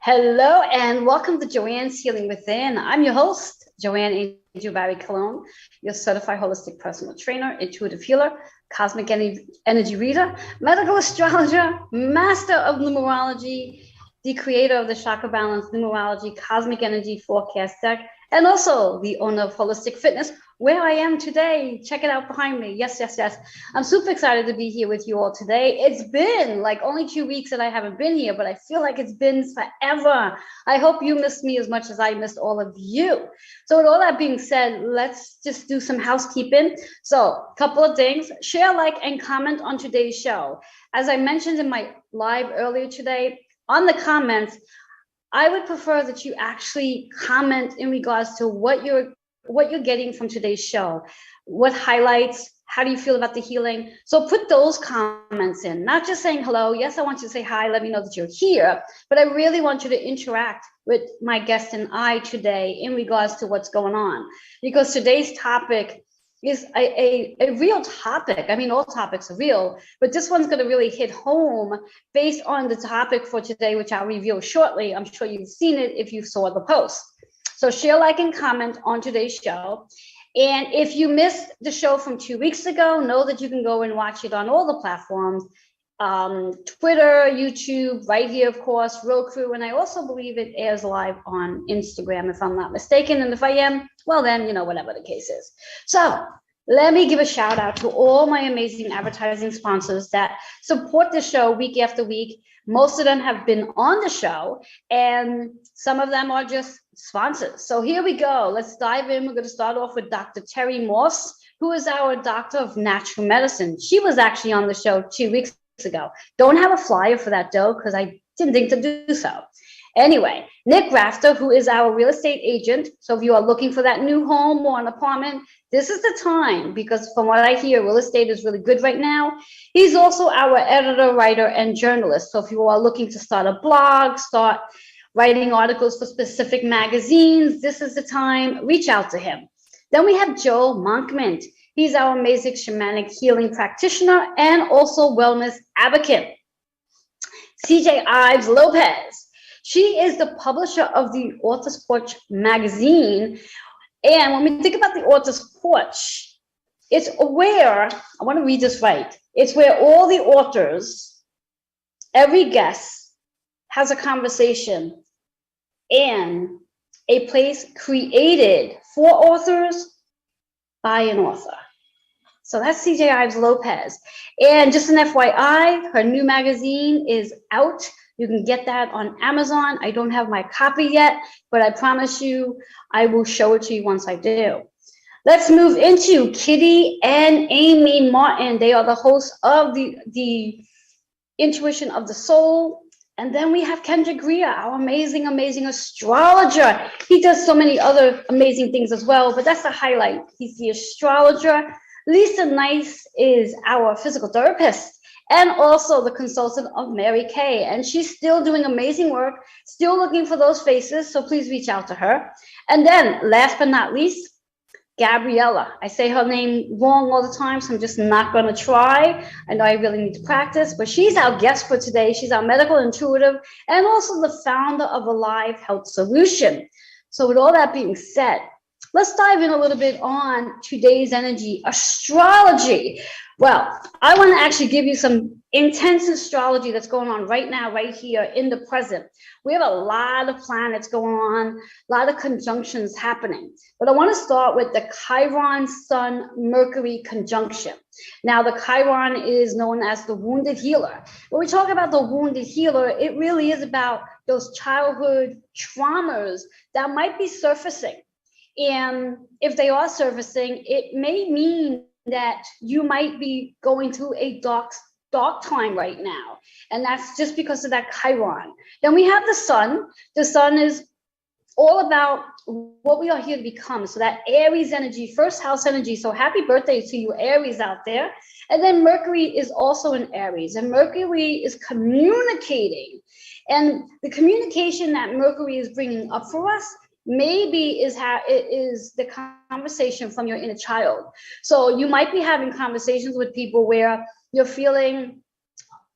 Hello and welcome to Joanne's Healing Within. I'm your host, Joanne Angel Barry Cologne, your certified holistic personal trainer, intuitive healer, cosmic energy reader, medical astrologer, master of numerology, the creator of the Chakra Balance Numerology Cosmic Energy Forecast Deck, and also the owner of Holistic Fitness, where I am today. Check it out behind me. Yes, yes, yes. I'm super excited to be here with you all today. It's been like only 2 weeks that I haven't been here, but I feel like it's been forever. I hope you missed me as much as I missed all of you. So with all that being said, let's just do some housekeeping. So a couple of things. Share, like, and comment on today's show. As I mentioned in my live earlier today, on the comments, I would prefer that you actually comment in regards to what you're getting from today's show, what highlights, how do you feel about the healing? So put those comments in, not just saying hello. Yes, I want you to say hi, let me know that you're here, but I really want you to interact with my guest and I today in regards to what's going on, because today's topic is a real topic. I mean, all topics are real, but this one's going to really hit home based on the topic for today, which I'll reveal shortly. I'm sure you've seen it if you saw the post. So share, like, and comment on today's show. And if you missed the show from 2 weeks ago, know that you can go and watch it on all the platforms, Twitter, YouTube, right here, of course, Roku, and I also believe it airs live on Instagram, if I'm not mistaken. And if I am, well, then, whatever the case is. So let me give a shout out to all my amazing advertising sponsors that support the show week after week. Most of them have been on the show, and some of them are just sponsors. So here we go. Let's dive in. We're going to start off with Dr. Terry Morse, who is our doctor of natural medicine. She was actually on the show 2 weeks ago. Don't have a flyer for that though, because I didn't think to do so. Anyway, Nick Rafter, who is our real estate agent. So if you are looking for that new home or an apartment, this is the time, because from what I hear, real estate is really good right now. He's also our editor, writer, and journalist. So if you are looking to start a blog, start writing articles for specific magazines, this is the time. Reach out to him. Then we have Joe Monkmint. He's our amazing shamanic healing practitioner and also wellness advocate. CJ Ives Lopez. She is the publisher of the Author's Porch magazine. And when we think about the Author's Porch, it's where, I want to read this right, it's where all the authors, every guest has a conversation in a place created for authors by an author. So that's CJ Ives Lopez. And just an FYI, her new magazine is out. You can get that on Amazon. I don't have my copy yet, but I promise you, I will show it to you once I do. Let's move into Kitty and Amy Martin. They are the hosts of the Intuition of the Soul. And then we have Kendra Greer, our amazing, amazing astrologer. He does so many other amazing things as well, but that's the highlight. He's the astrologer. Lisa Nice is our physical therapist and also the consultant of Mary Kay. And she's still doing amazing work, still looking for those faces. So please reach out to her. And then last but not least, Gabriella. I say her name wrong all the time, so I'm just not going to try. I know I really need to practice, but she's our guest for today. She's our medical intuitive and also the founder of Alive Health Solution. So with all that being said, let's dive in a little bit on today's energy, astrology. Well, I want to actually give you some intense astrology that's going on right now, right here in the present. We have a lot of planets going on, a lot of conjunctions happening. But I want to start with the Chiron Sun Mercury conjunction. Now, the Chiron is known as the wounded healer. When we talk about the wounded healer, it really is about those childhood traumas that might be surfacing. And if they are surfacing, it may mean that you might be going through a dark time right now. And that's just because of that Chiron. Then we have the sun. The sun is all about what we are here to become. So that Aries energy, first house energy. So happy birthday to you Aries out there. And then Mercury is also in Aries. And Mercury is communicating. And the communication that Mercury is bringing up for us maybe is the conversation from your inner child. So you might be having conversations with people where you're feeling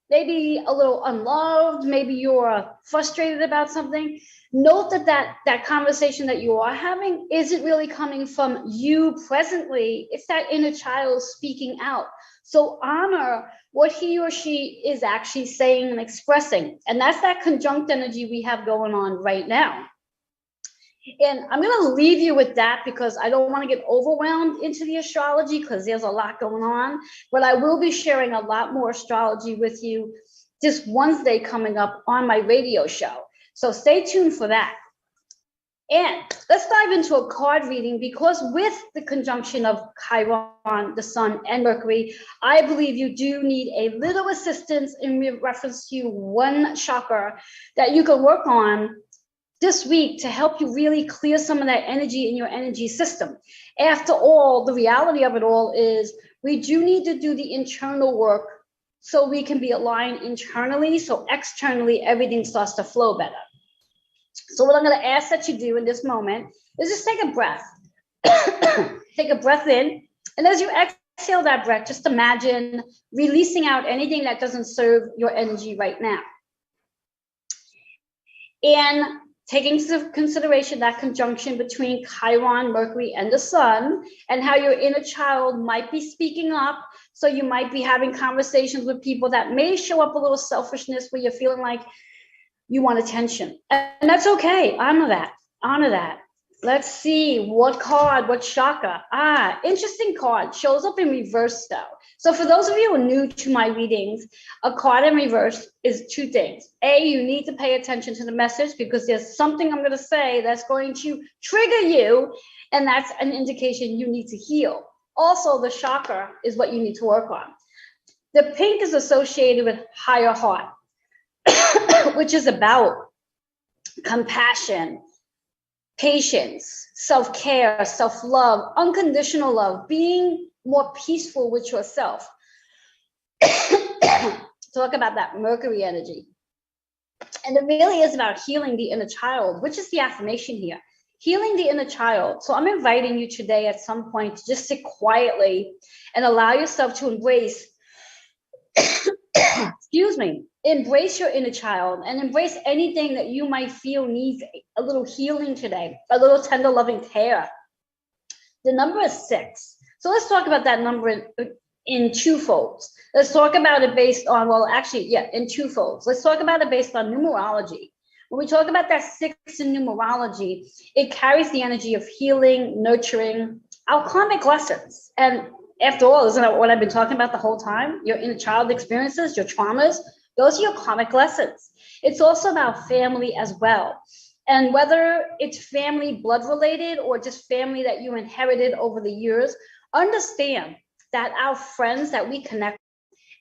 maybe a little unloved, maybe you're frustrated about something, note that conversation that you are having isn't really coming from you presently. It's that inner child speaking out. So honor what he or she is actually saying and expressing. And that's that conjunct energy we have going on right now. And I'm going to leave you with that because I don't want to get overwhelmed into the astrology because there's a lot going on. But I will be sharing a lot more astrology with you this Wednesday coming up on my radio show. So stay tuned for that. And let's dive into a card reading because with the conjunction of Chiron, the Sun, and Mercury, I believe you do need a little assistance in reference to one chakra that you can work on this week to help you really clear some of that energy in your energy system. After all, the reality of it all is we do need to do the internal work so we can be aligned internally, so externally everything starts to flow better. So what I'm going to ask that you do in this moment is just take a breath. Take a breath in, and as you exhale that breath, just imagine releasing out anything that doesn't serve your energy right now. And taking into consideration that conjunction between Chiron, Mercury, and the Sun, and how your inner child might be speaking up. So you might be having conversations with people that may show up a little selfishness where you're feeling like you want attention. And that's okay. Honor that. Honor that. Let's see what card, what chakra. Interesting card. Shows up in reverse though. So for those of you who are new to my readings, a card in reverse is two things. A, you need to pay attention to the message because there's something I'm going to say that's going to trigger you, and that's an indication you need to heal. Also, the chakra is what you need to work on. The pink is associated with higher heart, which is about compassion, patience, self-care, self-love, unconditional love, being more peaceful with yourself. Talk about that Mercury energy. And it really is about healing the inner child, which is the affirmation here. Healing the inner child. So I'm inviting you today at some point to just sit quietly and allow yourself to embrace, excuse me, embrace your inner child and embrace anything that you might feel needs a little healing today, a little tender, loving care. The number is 6. So let's talk about that number in two folds. Let's talk about it based on, in two folds. Let's talk about it based on numerology. When we talk about that 6 in numerology, it carries the energy of healing, nurturing, our karmic lessons. And after all, isn't that what I've been talking about the whole time? Your inner child experiences, your traumas, those are your karmic lessons. It's also about family as well. And whether it's family blood related or just family that you inherited over the years, understand that our friends that we connect,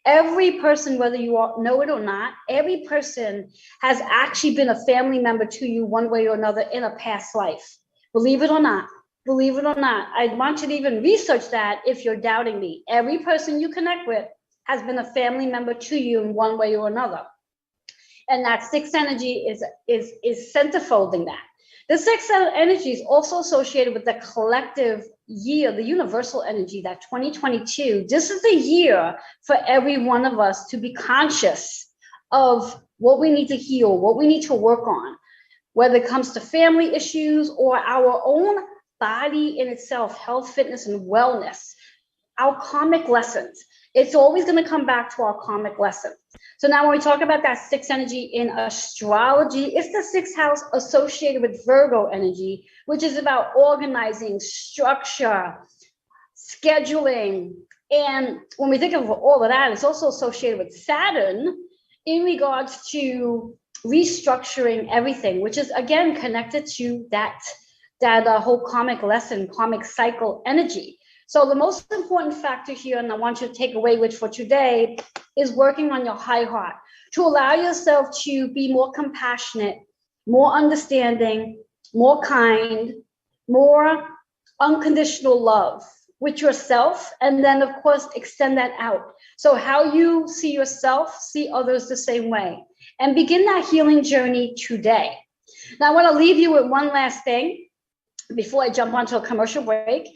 every person, whether you know it or not, every person has actually been a family member to you one way or another in a past life. Believe it or not. Believe it or not. I want you to even research that if you're doubting me. Every person you connect with has been a family member to you in one way or another. And that 6 energy is centerfolding that. The 6 energy is also associated with the collective year, the universal energy, that 2022. This is the year for every one of us to be conscious of what we need to heal, what we need to work on, whether it comes to family issues or our own body in itself, health, fitness, and wellness, our karmic lessons. It's always going to come back to our karmic lesson. So now when we talk about that 6 energy in astrology, it's the 6th house associated with Virgo energy, which is about organizing, structure, scheduling. And when we think of all of that, it's also associated with Saturn in regards to restructuring everything, which is again connected to that whole karmic lesson, karmic cycle energy. So the most important factor here, and I want you to take away with for today, is working on your high heart to allow yourself to be more compassionate, more understanding, more kind, more unconditional love with yourself, and then of course extend that out. So how you see yourself, see others the same way, and begin that healing journey today. Now I want to leave you with one last thing before I jump onto a commercial break.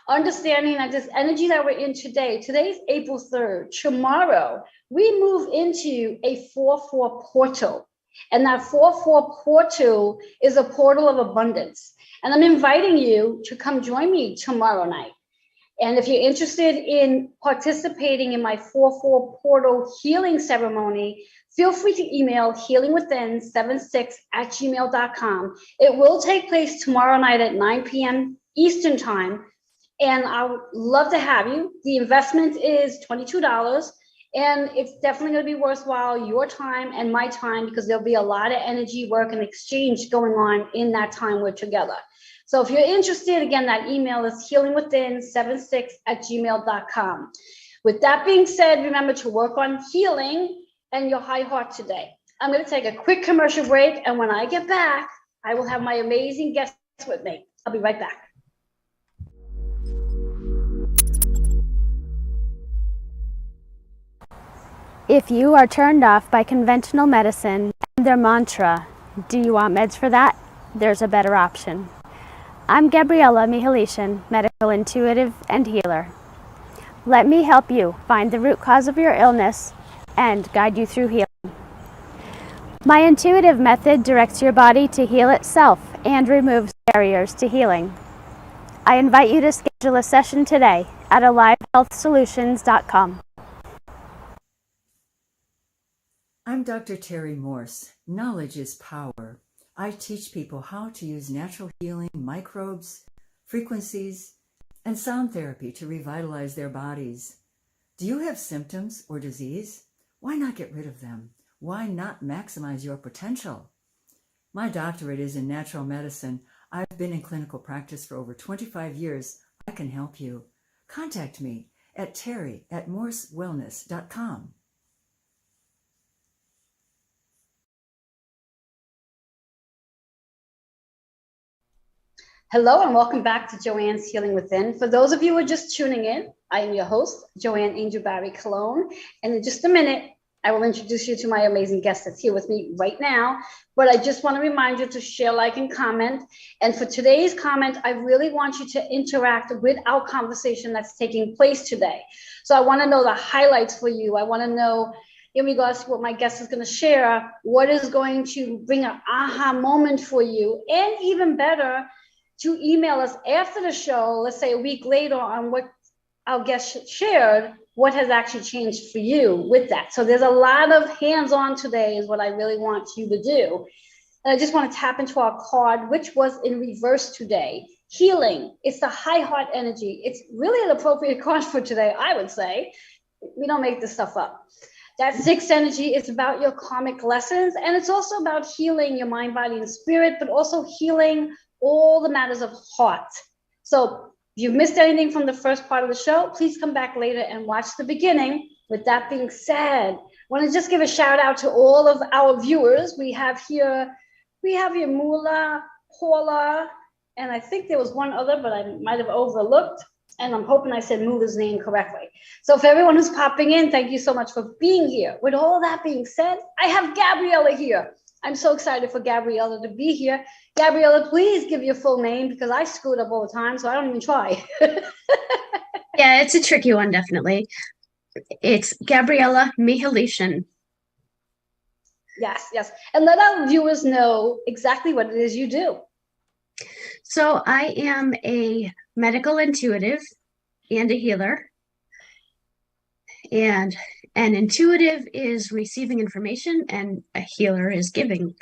Understanding that this energy that we're in today's April 3rd, tomorrow, we move into a 4-4 portal. And that 4-4 portal is a portal of abundance. And I'm inviting you to come join me tomorrow night. And if you're interested in participating in my 4-4 portal healing ceremony, feel free to email healingwithin76@gmail.com. It will take place tomorrow night at 9 p.m. Eastern time. And I would love to have you. The investment is $22. And it's definitely going to be worthwhile your time and my time, because there'll be a lot of energy, work, and exchange going on in that time we're together. So if you're interested, again, that email is healingwithin76@gmail.com. With that being said, remember to work on healing and your high heart today. I'm going to take a quick commercial break. And when I get back, I will have my amazing guests with me. I'll be right back. If you are turned off by conventional medicine and their mantra, "Do you want meds for that?" there's a better option. I'm Gabriella Mihalichin, medical intuitive and healer. Let me help you find the root cause of your illness and guide you through healing. My intuitive method directs your body to heal itself and removes barriers to healing. I invite you to schedule a session today at alivehealthsolutions.com. I'm Dr. Terry Morse. Knowledge is power. I teach people how to use natural healing, microbes, frequencies, and sound therapy to revitalize their bodies. Do you have symptoms or disease? Why not get rid of them? Why not maximize your potential? My doctorate is in natural medicine. I've been in clinical practice for over 25 years. I can help you. Contact me at terry@morsewellness.com. Hello and welcome back to Joanne's Healing Within. For those of you who are just tuning in, I am your host, Joanne Angel Barry Cologne. And in just a minute, I will introduce you to my amazing guest that's here with me right now. But I just want to remind you to share, like, and comment. And for today's comment, I really want you to interact with our conversation that's taking place today. So I want to know the highlights for you. I want to know, in regards to what my guest is going to share, what is going to bring an aha moment for you, and even better, to email us after the show, let's say a week later, on what our guest shared, what has actually changed for you with that. So there's a lot of hands-on today is what I really want you to do. And I just want to tap into our card, which was in reverse today. Healing. It's the high heart energy. It's really an appropriate card for today, I would say. We don't make this stuff up. That 6 energy is about your karmic lessons, and it's also about healing your mind, body, and spirit, but also healing all the matters of heart. So if you've missed anything from the first part of the show, please come back later and watch the beginning. With that being said, I want to just give a shout out to all of our viewers. We have here Mula, Paula, and I think there was one other, but I might have overlooked. And I'm hoping I said Mula's name correctly. So for everyone who's popping in, thank you so much for being here. With all that being said, I have Gabriella here. I'm so excited for Gabriella to be here. Gabriella, please give your full name, because I screw it up all the time, so I don't even try. Yeah, it's a tricky one, definitely. It's Gabriella Mihalichin. Yes. And let our viewers know exactly what it is you do. So I am a medical intuitive and a healer. And an intuitive is receiving information, and a healer is giving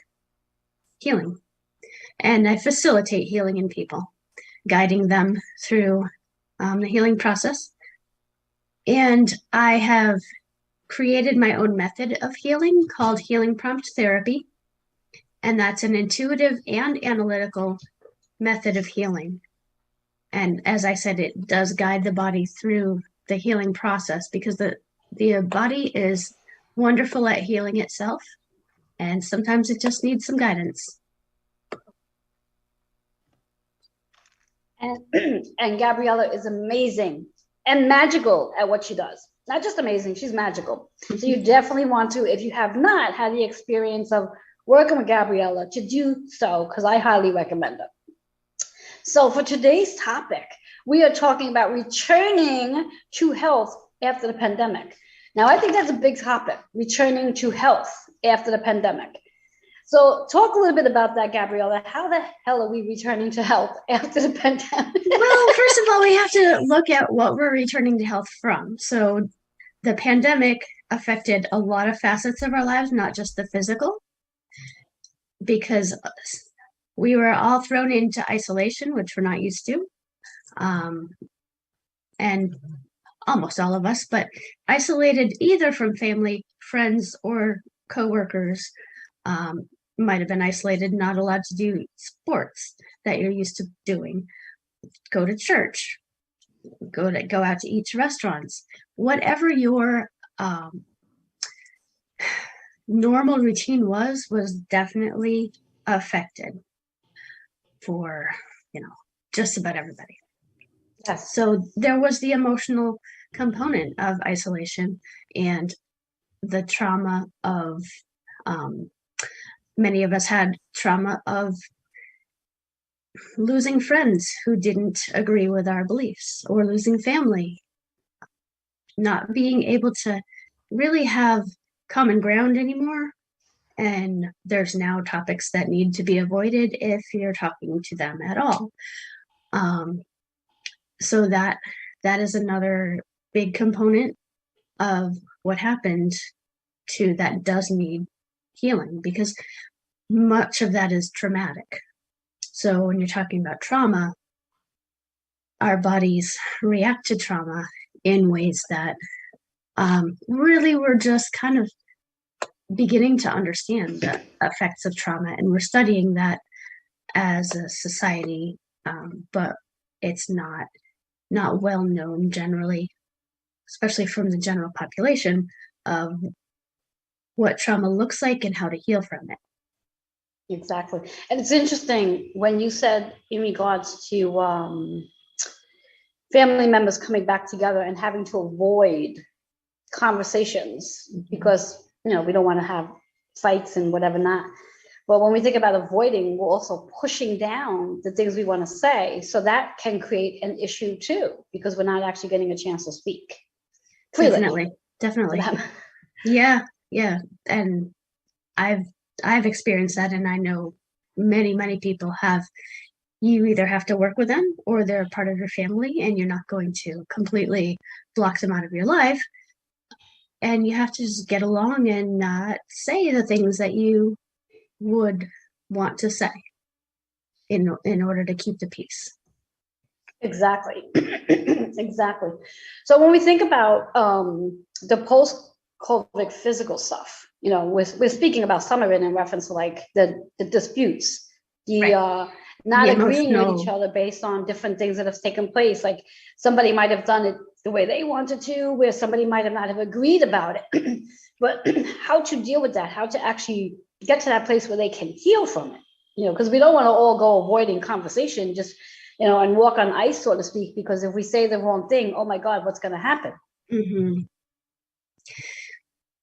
healing. And I facilitate healing in people, guiding them through the healing process. And I have created my own method of healing called healing prompt therapy. And that's an intuitive and analytical method of healing. And as I said, it does guide the body through the healing process, because the body is wonderful at healing itself. And sometimes it just needs some guidance. And Gabriella is amazing and magical at what she does. Not just amazing, she's magical. So you definitely want to, if you have not had the experience of working with Gabriella, to do so, because I highly recommend it. So for today's topic, We are talking about returning to health after the pandemic. Now, I think that's a big topic, returning to health after the pandemic. So talk a little bit about that, Gabriella. How the hell are we returning to health after the pandemic? Well, first of all, we have to look at what we're returning to health from. So the pandemic affected a lot of facets of our lives, not just the physical, because we were all thrown into isolation, which we're not used to. And almost all of us, but isolated either from family, friends, or coworkers. Might have been isolated, not allowed to do sports that you're used to doing, go to church, go out to eat to restaurants, whatever your normal routine was definitely affected for just about everybody. Yes. So there was the emotional component of isolation and the trauma of many of us had trauma of losing friends who didn't agree with our beliefs, or losing family, not being able to really have common ground anymore. And there's now topics that need to be avoided if you're talking to them at all. So that is another big component of what happened to that does need healing, because much of that is traumatic. So when you're talking about trauma, our bodies react to trauma in ways that really we're just kind of beginning to understand the effects of trauma, and we're studying that as a society, but it's not well known generally, especially from the general population, of what trauma looks like and how to heal from it. Exactly. And it's interesting when you said in regards to family members coming back together and having to avoid conversations because, we don't want to have fights and whatever not. But when we think about avoiding, we're also pushing down the things we want to say. So that can create an issue too, because we're not actually getting a chance to speak freely. Definitely. Yeah. And I've experienced that, and I know many people have. You either have to work with them or they're part of your family, and you're not going to completely block them out of your life. And you have to just get along and not say the things that you would want to say in order to keep the peace. Exactly. Exactly. So when we think about the post-COVID physical stuff, we're speaking about some of it in reference to like the disputes, not agreeing with each other based on different things that have taken place. Like somebody might have done it the way they wanted to, where somebody might have not have agreed about it. But how to deal with that, how to actually get to that place where they can heal from it, because we don't want to all go avoiding conversation, just, and walk on ice, so to speak, because if we say the wrong thing, oh my God, what's going to happen? Mm-hmm.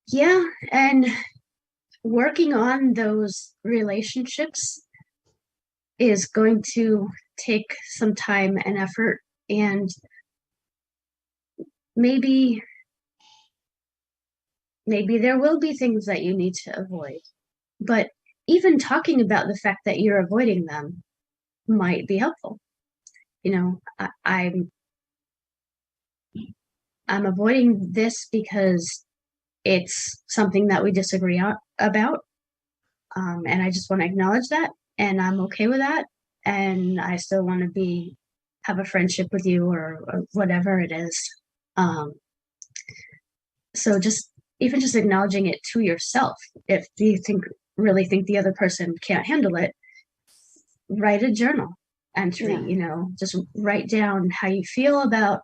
Yeah. And working on those relationships is going to take some time and effort, and maybe there will be things that you need to avoid, but even talking about the fact that you're avoiding them might be helpful. I'm avoiding this because it's something that we disagree about, and I just want to acknowledge that, and I'm okay with that, and I still want to have a friendship with you, or whatever it is. So just acknowledging it to yourself. If you really think the other person can't handle it, write a journal entry. Just write down how you feel about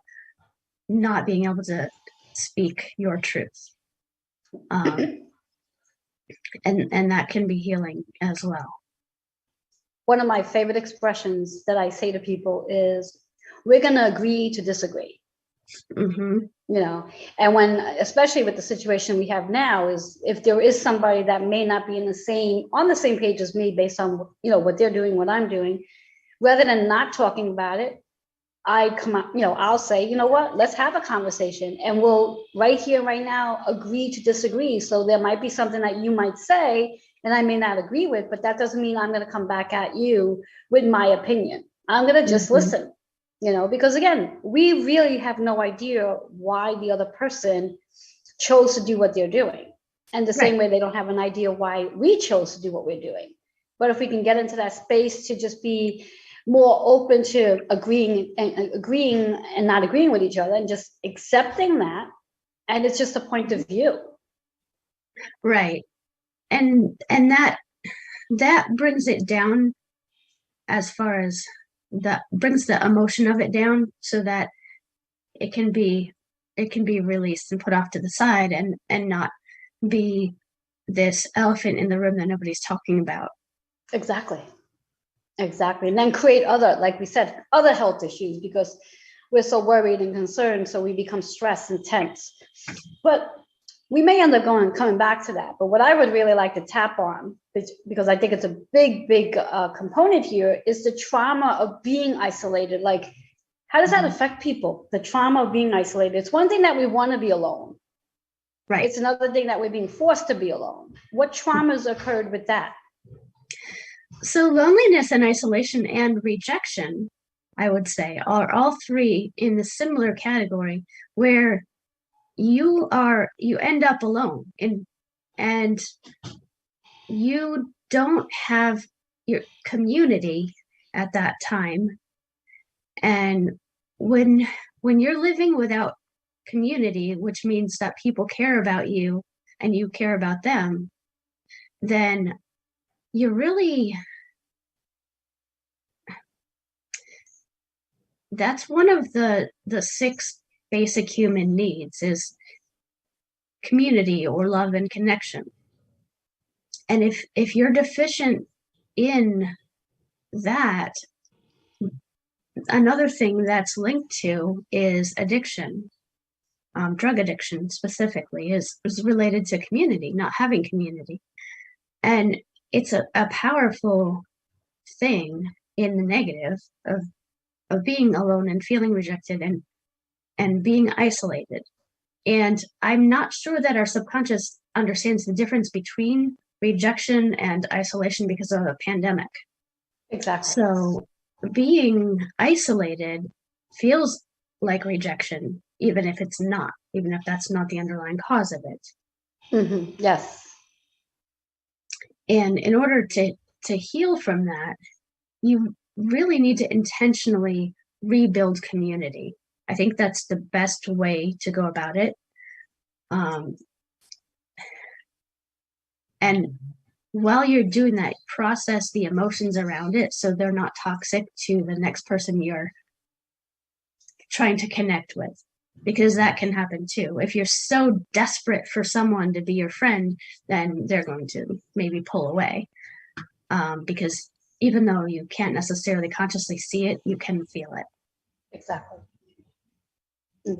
not being able to speak your truth. And that can be healing as well. One of my favorite expressions that I say to people is, we're going to agree to disagree. Mm-hmm. And when, especially with the situation we have now, is if there is somebody that may not be on the same page as me based on, what they're doing, what I'm doing, rather than not talking about it, I come out, I'll say, you know what, let's have a conversation, and we'll right here, right now, agree to disagree. So there might be something that you might say and I may not agree with, but that doesn't mean I'm going to come back at you with my opinion. I'm going to just listen, because again, we really have no idea why the other person chose to do what they're doing. And the same way they don't have an idea why we chose to do what we're doing. But if we can get into that space to just be more open to agreeing and not agreeing with each other and just accepting that, and it's just a point of view. Right. And that brings it down, as far as that brings the emotion of it down, so that it can be released and put off to the side, and not be this elephant in the room that nobody's talking about. Exactly. And then create other, like we said, other health issues, because we're so worried and concerned, so we become stressed and tense. But we may end up coming back to that. But what I would really like to tap on, because I think it's a big component here, is the trauma of being isolated. Like, how does that affect people? The trauma of being isolated. It's one thing that we want to be alone. Right. It's another thing that we're being forced to be alone. What traumas occurred with that? So loneliness and isolation and rejection, I would say, are all three in the similar category, where you end up alone, and you don't have your community at that time. And when you're living without community, which means that people care about you and you care about them, then you're really, that's one of the 6 basic human needs, is community or love and connection. And if you're deficient in that, another thing that's linked to is addiction. Drug addiction specifically is related to community, not having community. And it's a powerful thing in the negative of being alone and feeling rejected and being isolated. And I'm not sure that our subconscious understands the difference between rejection and isolation because of a pandemic. Exactly. So being isolated feels like rejection, even if that's not the underlying cause of it. Yes. And in order to heal from that, you really need to intentionally rebuild community. I think that's the best way to go about it. And while you're doing that, process the emotions around it so they're not toxic to the next person you're trying to connect with, because that can happen too. If you're so desperate for someone to be your friend, then they're going to maybe pull away, because even though you can't necessarily consciously see it, you can feel it. Exactly. In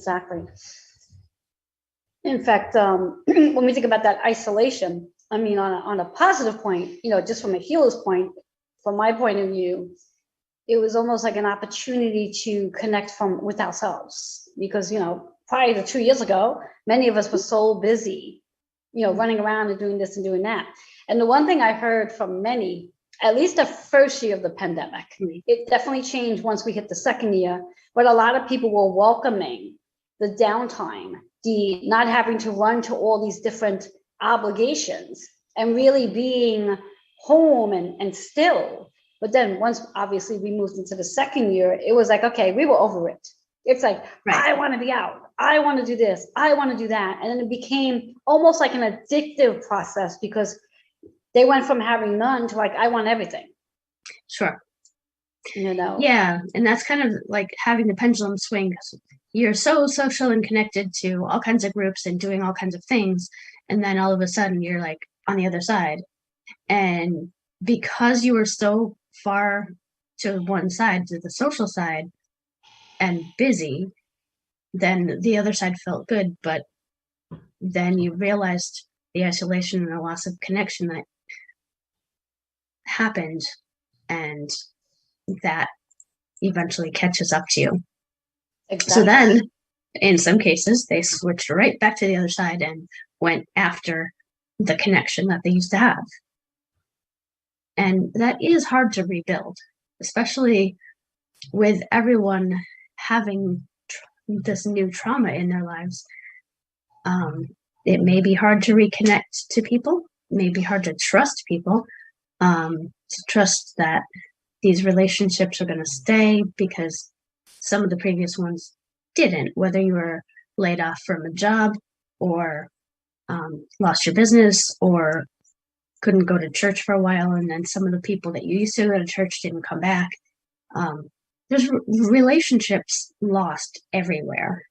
fact, when we think about that isolation, I mean, on a positive point, just from a healer's point, from my point of view, it was almost like an opportunity to connect with ourselves, because, prior to 2 years ago, many of us were so busy, running around and doing this and doing that. And the one thing I heard from many, at least the first year of the pandemic, it definitely changed once we hit the second year, but a lot of people were welcoming the downtime, the not having to run to all these different obligations, and really being home and still. But then once obviously we moved into the second year, it was like, okay, we were over it. It's like, I want to be out. I want to do this. I want to do that. And then it became almost like an addictive process, because they went from having none to like, I want everything. Sure. Yeah. And that's kind of like having the pendulum swing. You're so social and connected to all kinds of groups and doing all kinds of things. And then all of a sudden you're like on the other side. And because you were so far to one side, to the social side, and busy, then the other side felt good. But then you realized the isolation and the loss of connection that happened, and that eventually catches up to you. Exactly. So then, in some cases, they switched right back to the other side and went after the connection that they used to have. And that is hard to rebuild, especially with everyone having this new trauma in their lives. It may be hard to reconnect to people, it may be hard to trust people, to trust that these relationships are going to stay because some of the previous ones didn't, whether you were laid off from a job or lost your business or couldn't go to church for a while, and then some of the people that you used to go to church didn't come back. There's relationships lost everywhere.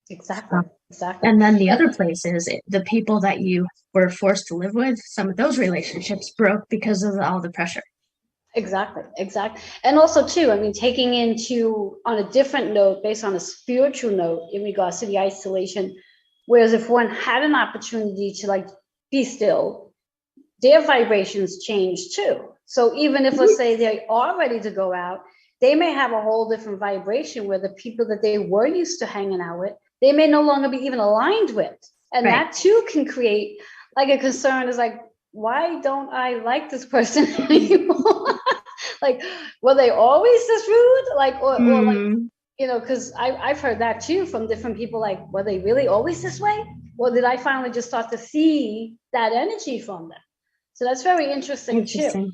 Exactly. Exactly. And then the other place is the people that you were forced to live with, some of those relationships broke because of all the pressure. Exactly. And also too, I mean, taking into on a different note, based on a spiritual note in regards to the isolation, whereas if one had an opportunity to like be still, their vibrations change too. So even if let's say they are ready to go out, they may have a whole different vibration where the people that they were used to hanging out with, they may no longer be even aligned with. And that too can create like a concern is like, why don't I like this person anymore? Like, were they always this rude? Like, or like, you know, because I've heard that too from different people, like, were they really always this way? Or did I finally just start to see that energy from them? So that's very interesting too.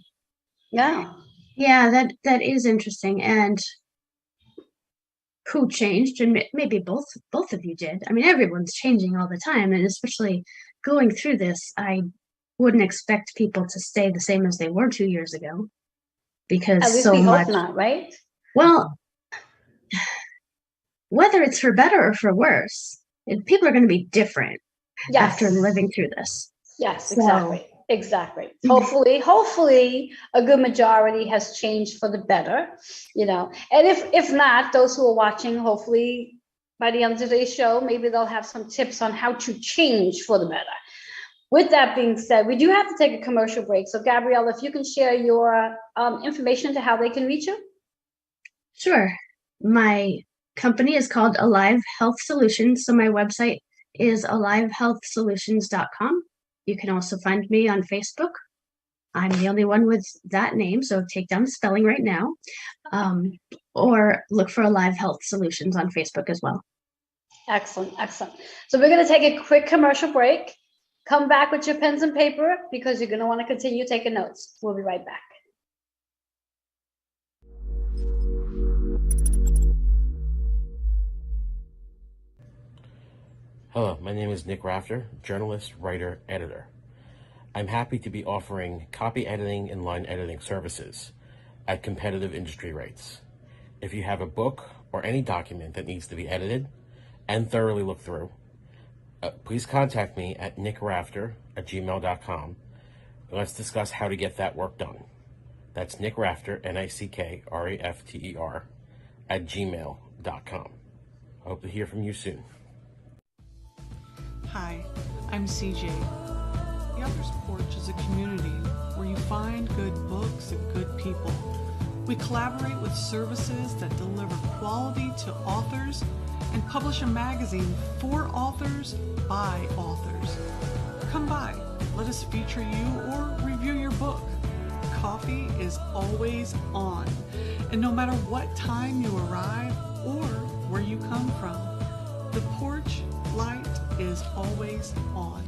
Yeah. Yeah, that is interesting. And who changed? And maybe both of you did. I mean, everyone's changing all the time, and especially going through this, I wouldn't expect people to stay the same as they were 2 years ago, because at least so we much. Hope not, right? Well, whether it's for better or for worse, people are going to be different after living through this. Yes, so, exactly. Hopefully a good majority has changed for the better, you know. And if not, those who are watching, hopefully by the end of today's show, maybe they'll have some tips on how to change for the better. With that being said, we do have to take a commercial break. So Gabrielle, if you can share your information to how they can reach you. Sure. My company is called Alive Health Solutions. So my website is alivehealthsolutions.com. You can also find me on Facebook. I'm the only one with that name, so take down the spelling right now. Or look for Alive Health Solutions on Facebook as well. Excellent. So we're going to take a quick commercial break. Come back with your pens and paper because you're going to want to continue taking notes. We'll be right back. Hello, my name is Nick Rafter, journalist, writer, editor. I'm happy to be offering copy editing and line editing services at competitive industry rates. If you have a book or any document that needs to be edited and thoroughly looked through, please contact me at nickrafter@gmail.com. Let's discuss how to get that work done. That's Nick Rafter, NICKRAFTER, @gmail.com. I hope to hear from you soon. Hi, I'm CJ. The Author's Porch is a community where you find good books and good people. We collaborate with services that deliver quality to authors and publish a magazine for authors by authors. Come by, let us feature you or review your book. Coffee is always on, and no matter what time you arrive or where you come from, the porch light is always on.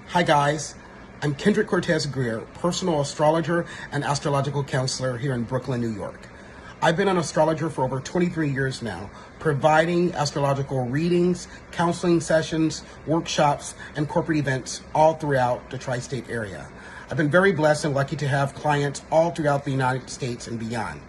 Hi guys, I'm Kendrick Cortez Greer, personal astrologer and astrological counselor here in Brooklyn, New York. I've been an astrologer for over 23 years now, providing astrological readings, counseling sessions, workshops, and corporate events all throughout the tri-state area. I've been very blessed and lucky to have clients all throughout the United States and beyond.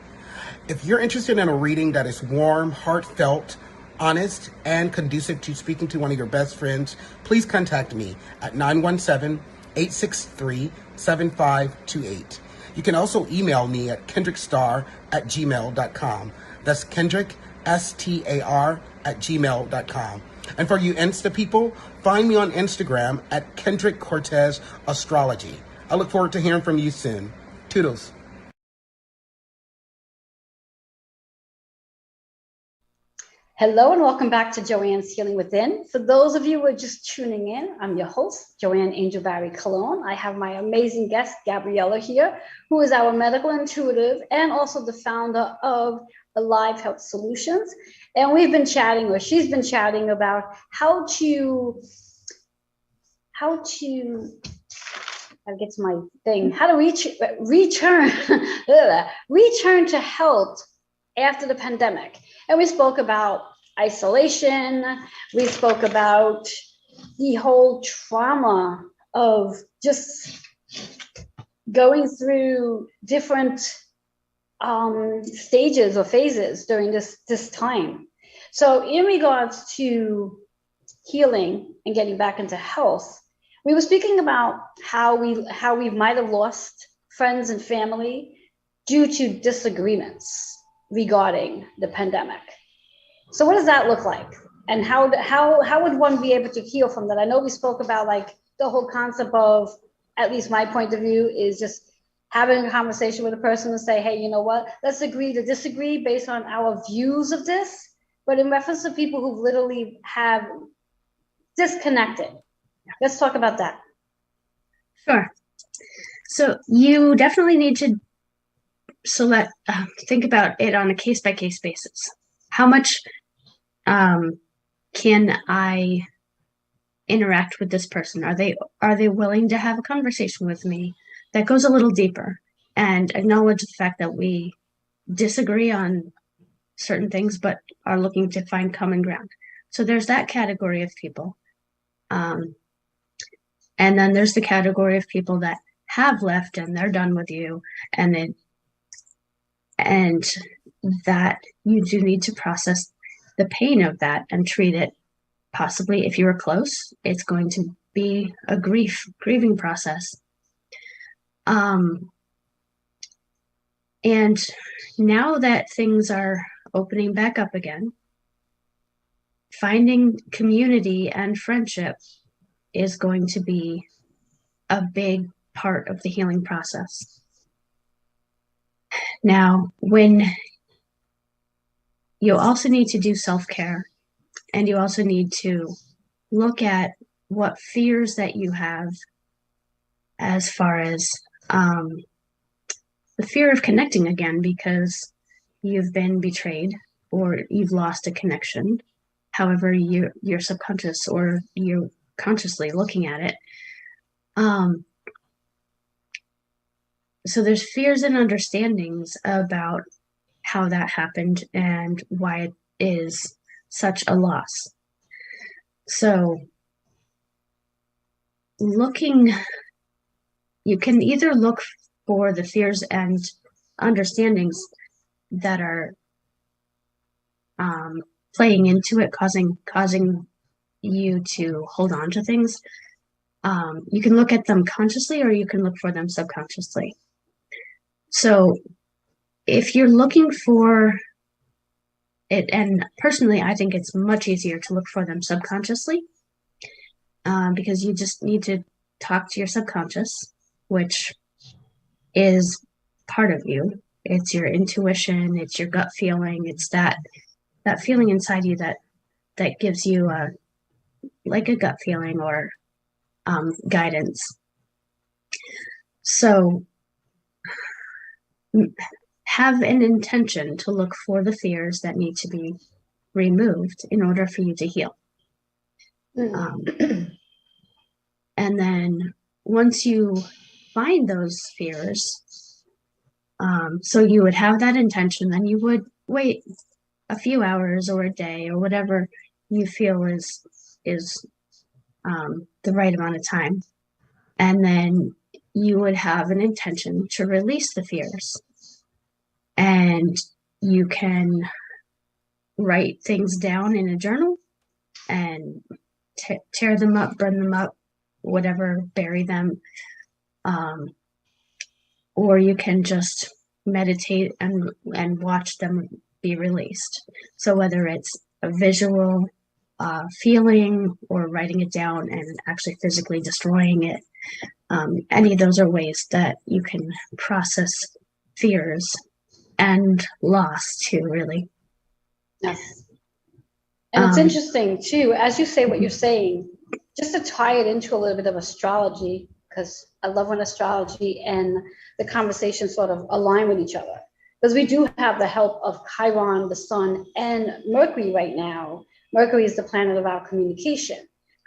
If you're interested in a reading that is warm, heartfelt, honest, and conducive to speaking to one of your best friends, please contact me at 917-863-7528. You can also email me at kendrickstar@gmail.com. That's Kendrick, STAR, @gmail.com. And for you Insta people, find me on Instagram at Kendrick Cortez Astrology. I look forward to hearing from you soon. Toodles. Hello and welcome back to Joanne's Healing Within. For those of you who are just tuning in, I'm your host, Joanne Angel Barry Cologne. I have my amazing guest, Gabriella, here, who is our medical intuitive and also the founder of Alive Health Solutions. And we've been chatting, or she's been chatting about how to return return to health after the pandemic. And we spoke about isolation. We spoke about the whole trauma of just going through different stages or phases during this time. So in regards to healing and getting back into health, we were speaking about how we might have lost friends and family due to disagreements regarding the pandemic. So what does that look like? And how would one be able to heal from that? I know we spoke about like the whole concept of, at least my point of view, is just having a conversation with a person and say, hey, you know what, let's agree to disagree based on our views of this. But in reference to people who literally have disconnected, let's talk about that. Sure. So you definitely need to think about it on a case-by-case basis. How much can I interact with this person? Are they willing to have a conversation with me that goes a little deeper and acknowledge the fact that we disagree on certain things but are looking to find common ground? So there's that category of people. And then there's the category of people that have left and they're done with you, and that you do need to process the pain of that and treat it. Possibly, if you were close, it's going to be a grieving process. And now that things are opening back up again, finding community and friendship is going to be a big part of the healing process. Now, when you also need to do self-care, and you also need to look at what fears that you have as far as the fear of connecting again because you've been betrayed or you've lost a connection. However, you're subconscious or you're consciously looking at it. So there's fears and understandings about how that happened and why it is such a loss. So you can either look for the fears and understandings that are playing into it, causing you to hold on to things. You can look at them consciously or you can look for them subconsciously. So if you're looking for it, and personally, I think it's much easier to look for them subconsciously because you just need to talk to your subconscious, which is part of you. It's your intuition, it's your gut feeling, it's that feeling inside you that gives you like a gut feeling or guidance. So have an intention to look for the fears that need to be removed in order for you to heal. And then once you find those fears, so you would have that intention, then you would wait a few hours or a day or whatever you feel is the right amount of time. And then you would have an intention to release the fears. And you can write things down in a journal and tear them up, burn them up, whatever, bury them. Or you can just meditate and watch them be released. So whether it's a visual feeling or writing it down and actually physically destroying it, any of those are ways that you can process fears and loss too, really. Yes. And it's interesting too, as you say what you're saying, just to tie it into a little bit of astrology, because I love when astrology and the conversation sort of align with each other. Because we do have the help of Chiron, the sun, and Mercury right now. Mercury is the planet of our communication.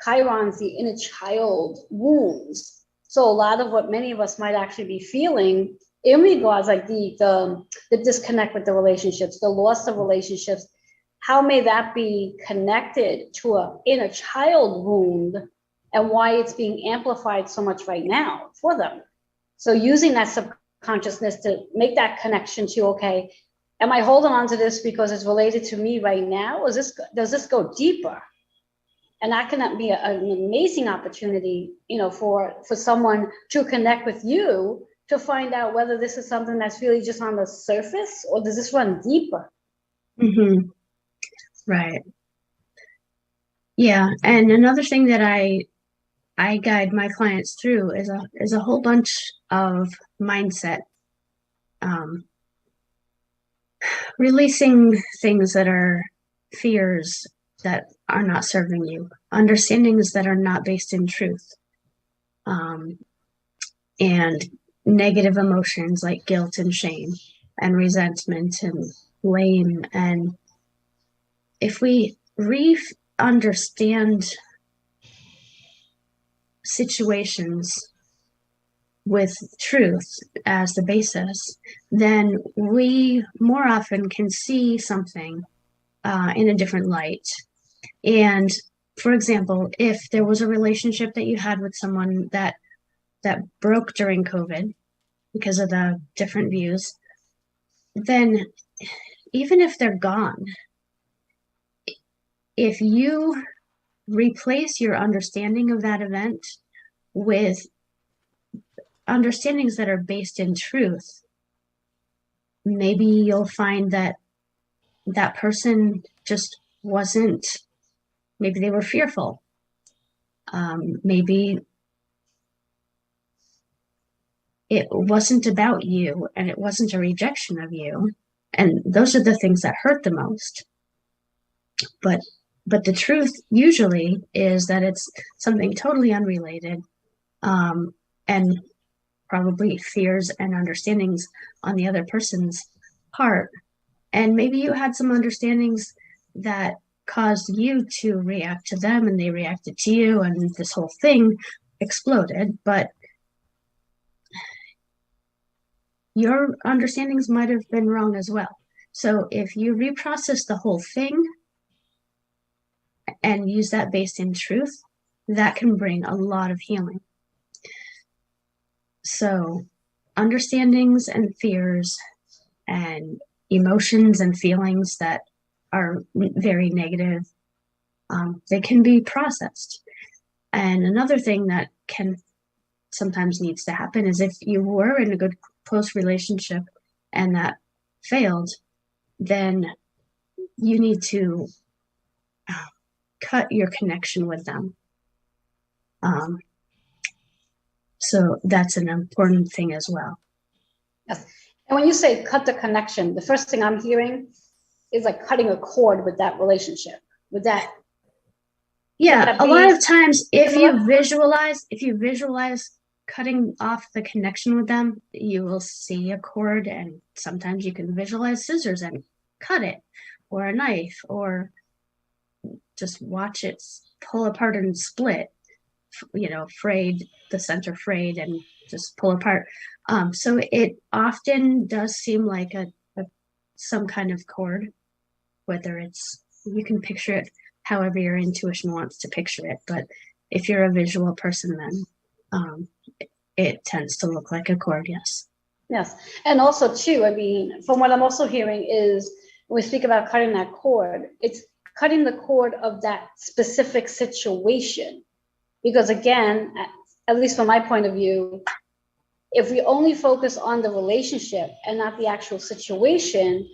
Chiron's the inner child wounds. So a lot of what many of us might actually be feeling in regards like the disconnect with the relationships, the loss of relationships, how may that be connected to an inner child wound and why it's being amplified so much right now for them? So using that subconsciousness to make that connection to, okay, am I holding on to this because it's related to me right now? Or does this go deeper? And that can be an amazing opportunity, you know, for someone to connect with you to find out whether this is something that's really just on the surface or does this run deeper? Mm-hmm. Right. Yeah. And another thing that I guide my clients through is a whole bunch of mindset, releasing things that are fears that are not serving you, understandings that are not based in truth, and negative emotions like guilt and shame and resentment and blame. And if we understand situations with truth as the basis, then we more often can see something in a different light. And for example, if there was a relationship that you had with someone that broke during COVID because of the different views, then even if they're gone, if you replace your understanding of that event with understandings that are based in truth, maybe you'll find that that person just wasn't, maybe they were fearful. Maybe it wasn't about you and it wasn't a rejection of you. And those are the things that hurt the most. But the truth usually is that it's something totally unrelated, and probably fears and understandings on the other person's part. And maybe you had some understandings that caused you to react to them and they reacted to you and this whole thing exploded, but your understandings might have been wrong as well. So if you reprocess the whole thing and use that based in truth, that can bring a lot of healing. So understandings and fears and emotions and feelings that are very negative, they can be processed. And another thing that can sometimes needs to happen is if you were in a good close relationship and that failed, then you need to cut your connection with them. So that's an important thing as well. Yes. And when you say cut the connection, the first thing I'm hearing is like cutting a cord with that relationship, with that. Yeah, a lot of times if you visualize cutting off the connection with them, you will see a cord, and sometimes you can visualize scissors and cut it, or a knife, or just watch it pull apart and split, frayed, the center frayed and just pull apart. So it often does seem like some kind of cord, whether it's, you can picture it however your intuition wants to picture it. But if you're a visual person, then it tends to look like a cord, yes. Yes. And also too, I mean, from what I'm also hearing is when we speak about cutting that cord, it's cutting the cord of that specific situation. Because again, at least from my point of view, if we only focus on the relationship and not the actual situation,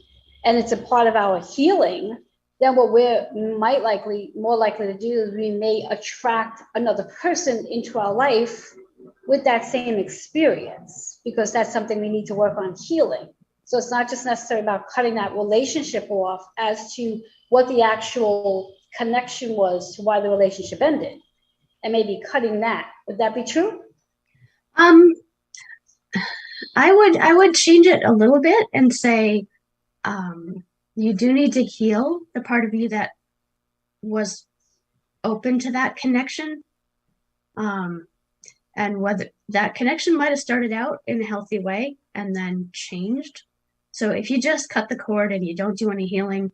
and it's a part of our healing, then what we're more likely to do is we may attract another person into our life with that same experience, because that's something we need to work on healing. So it's not just necessarily about cutting that relationship off as to what the actual connection was to why the relationship ended, and maybe cutting that. Would that be true? I would change it a little bit and say, you do need to heal the part of you that was open to that connection. And whether that connection might have started out in a healthy way and then changed. So if you just cut the cord and you don't do any healing,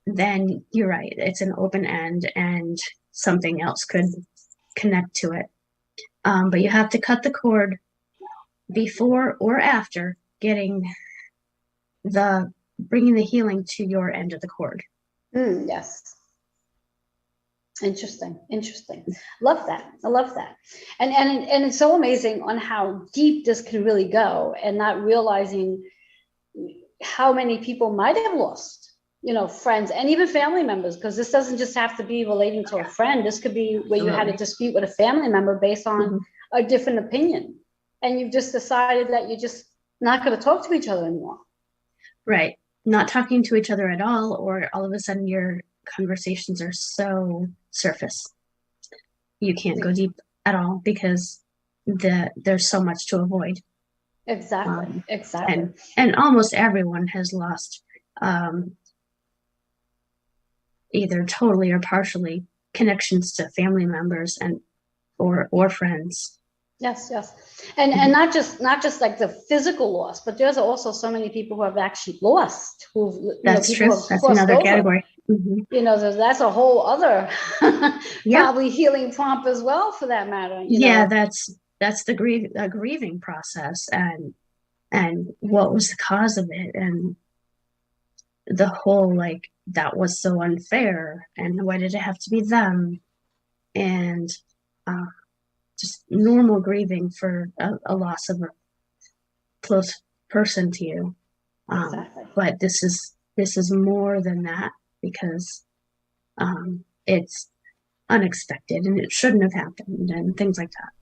then you're right. It's an open end and something else could connect to it. But you have to cut the cord before or after bringing the healing to your end of the cord. Yes. Interesting. Love that. I love that. And it's so amazing on how deep this can really go, and not realizing how many people might have lost, friends and even family members, because this doesn't just have to be relating to a friend. This could be where you had a dispute with a family member based on a different opinion, and you've just decided that you're just not going to talk to each other anymore. Right. Not talking to each other at all, or all of a sudden your conversations are so surface. You can't go deep at all because there's so much to avoid. Exactly. And almost everyone has lost either totally or partially connections to family members or friends. Yes. And not just like the physical loss, but there's also so many people who have actually lost. That's true. That's another category. That's a whole other probably healing prompt as well, for that matter. That's the grieving process, and what was the cause of it, and the whole that was so unfair, and why did it have to be them, and just normal grieving for a loss of a close person to you. Exactly. But this is more than that, because it's unexpected and it shouldn't have happened and things like that.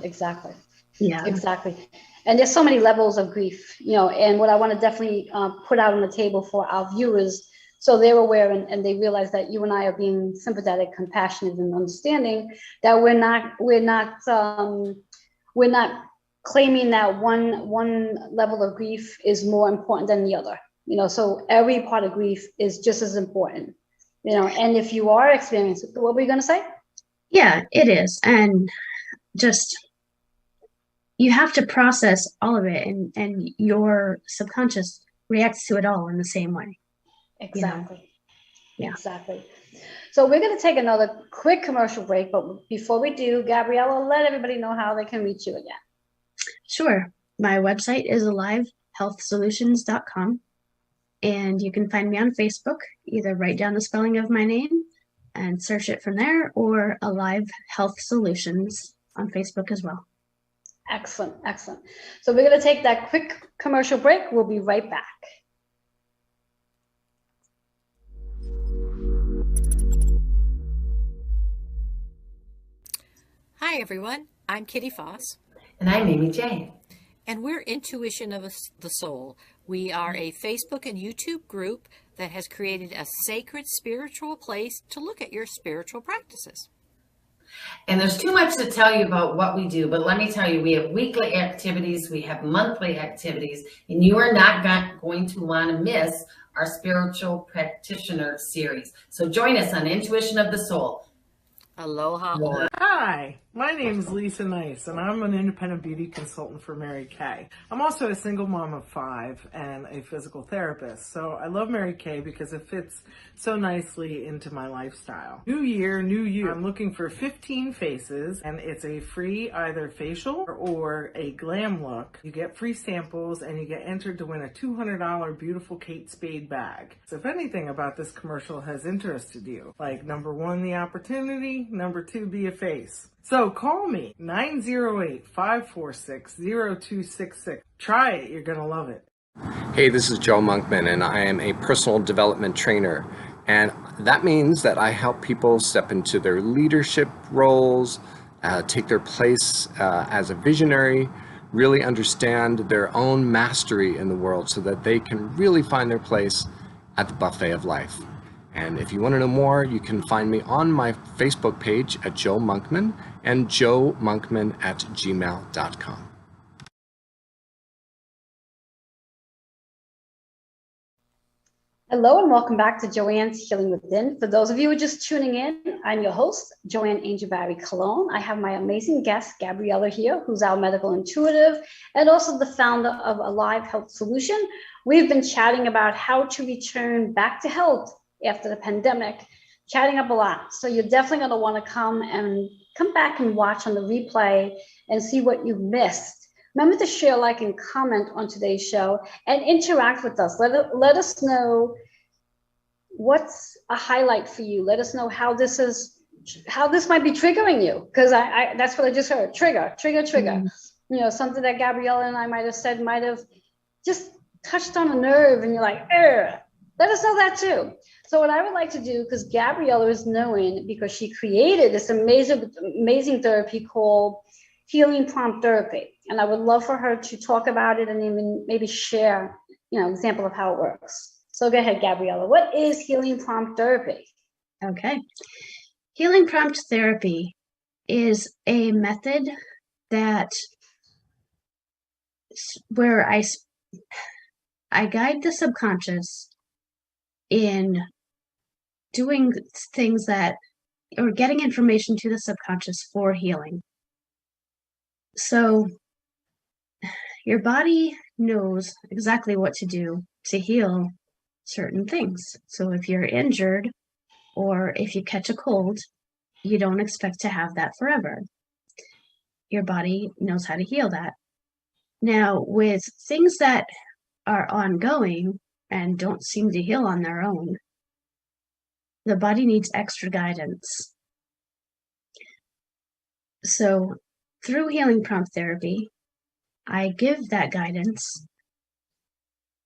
Exactly. Yeah. Exactly. And there's so many levels of grief, and what I want to definitely put out on the table for our viewers, so they're aware and they realize that you and I are being sympathetic, compassionate, and understanding, that we're not claiming that one level of grief is more important than the other. So every part of grief is just as important, and if you are experiencing, what were you going to say? Yeah, it is. And just, you have to process all of it, and your subconscious reacts to it all in the same way. Exactly. Yeah. Exactly. So we're going to take another quick commercial break, but before we do, Gabriella, let everybody know how they can reach you again. Sure. My website is alivehealthsolutions.com, and you can find me on Facebook. Either write down the spelling of my name and search it from there, or Alive Health Solutions on Facebook as well. Excellent. So we're going to take that quick commercial break. We'll be right back. Hi, everyone. I'm Kitty Foss. And I'm Amy J. And we're Intuition of the Soul. We are a Facebook and YouTube group that has created a sacred spiritual place to look at your spiritual practices. And there's too much to tell you about what we do, but let me tell you, we have weekly activities, we have monthly activities, and you are not going to want to miss our spiritual practitioner series. So join us on Intuition of the Soul. Aloha. Hi, my name is Lisa Nice, and I'm an independent beauty consultant for Mary Kay. I'm also a single mom of 5 and a physical therapist, so I love Mary Kay because it fits so nicely into my lifestyle. New year, new you. I'm looking for 15 faces, and it's a free either facial or a glam look. You get free samples, and you get entered to win a $200 beautiful Kate Spade bag. So if anything about this commercial has interested you, like number 1, the opportunity, number 2, be a face. So call me, 908-546-0266. Try it, you're gonna love it. Hey, this is Joe Monkmint, and I am a personal development trainer. And that means that I help people step into their leadership roles, take their place as a visionary, really understand their own mastery in the world so that they can really find their place at the buffet of life. And if you want to know more, you can find me on my Facebook page at Joe Monkmint and joemonkmint@gmail.com. Hello and welcome back to Joanne's Healing Within. For those of you who are just tuning in, I'm your host, Joanne Angel Barry Cologne. I have my amazing guest, Gabriella, here, who's our medical intuitive and also the founder of Alive Health Solution. We've been chatting about how to return back to health after the pandemic, chatting up a lot. So you're definitely going to want to come back and watch on the replay and see what you've missed. Remember to share, like, and comment on today's show and interact with us. Let us know what's a highlight for you. Let us know how this might be triggering you, because I that's what I just heard. Trigger. Mm-hmm. You know, something that Gabriella and I might have said might have just touched on a nerve, and you're like, let us know that too. So what I would like to do, because Gabriella is known because she created this amazing therapy called Healing Prompt Therapy. And I would love for her to talk about it and even maybe share, an example of how it works. So go ahead, Gabriella. What is Healing Prompt Therapy? Okay. Healing Prompt Therapy is a method where I guide the subconscious in doing things or getting information to the subconscious for healing. So your body knows exactly what to do to heal certain things. So if you're injured or if you catch a cold, you don't expect to have that forever. Your body knows how to heal that. Now, with things that are ongoing and don't seem to heal on their own, the body needs extra guidance. So through Healing Prompt Therapy, I give that guidance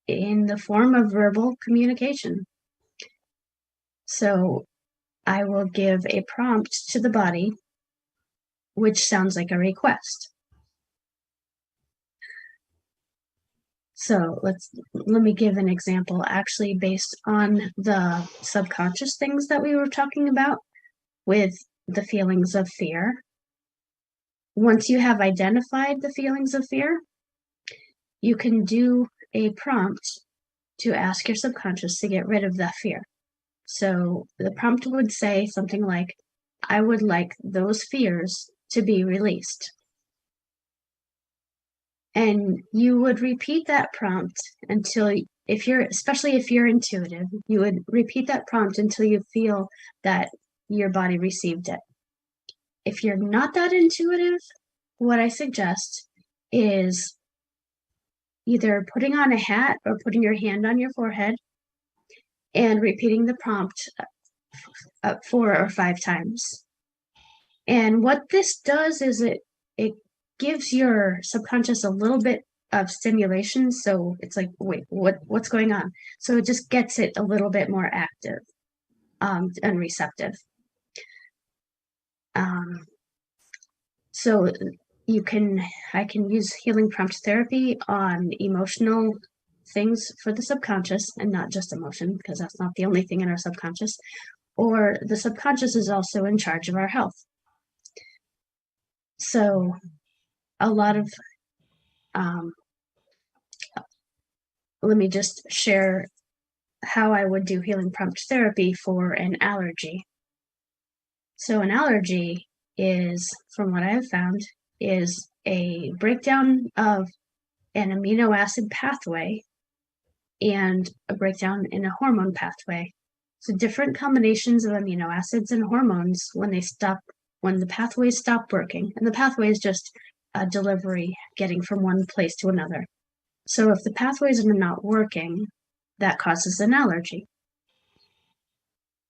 in the form of verbal communication. So I will give a prompt to the body, which sounds like a request. So let me give an example, actually based on the subconscious things that we were talking about with the feelings of fear. Once you have identified the feelings of fear, you can do a prompt to ask your subconscious to get rid of that fear. So the prompt would say something like, I would like those fears to be released. And you would repeat that prompt until, especially if you're intuitive, you would repeat that prompt until you feel that your body received it. If you're not that intuitive, what I suggest is either putting on a hat or putting your hand on your forehead and repeating the prompt 4 or 5 times. And what this does is it gives your subconscious a little bit of stimulation. So it's like, wait, what's going on? So it just gets it a little bit more active and receptive. So I can use Healing Prompt Therapy on emotional things for the subconscious, and not just emotion, because that's not the only thing in our subconscious. Or the subconscious is also in charge of our health. So a lot of, let me just share how I would do Healing Prompt Therapy for an allergy. So an allergy is, from what I have found, is a breakdown of an amino acid pathway and a breakdown in a hormone pathway. So different combinations of amino acids and hormones when the pathways stop working. And the pathway is just a delivery getting from one place to another. So if the pathways are not working, that causes an allergy.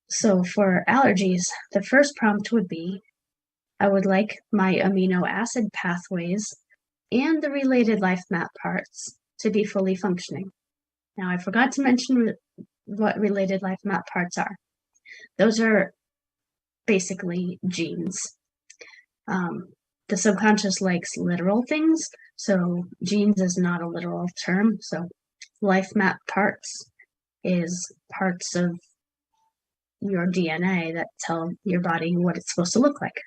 So for allergies, the first prompt would be, I would like my amino acid pathways and the related life map parts to be fully functioning. Now, I forgot to mention what related life map parts are. Those are basically genes. The subconscious likes literal things, so genes is not a literal term. So life map parts is parts of your DNA that tell your body what it's supposed to look like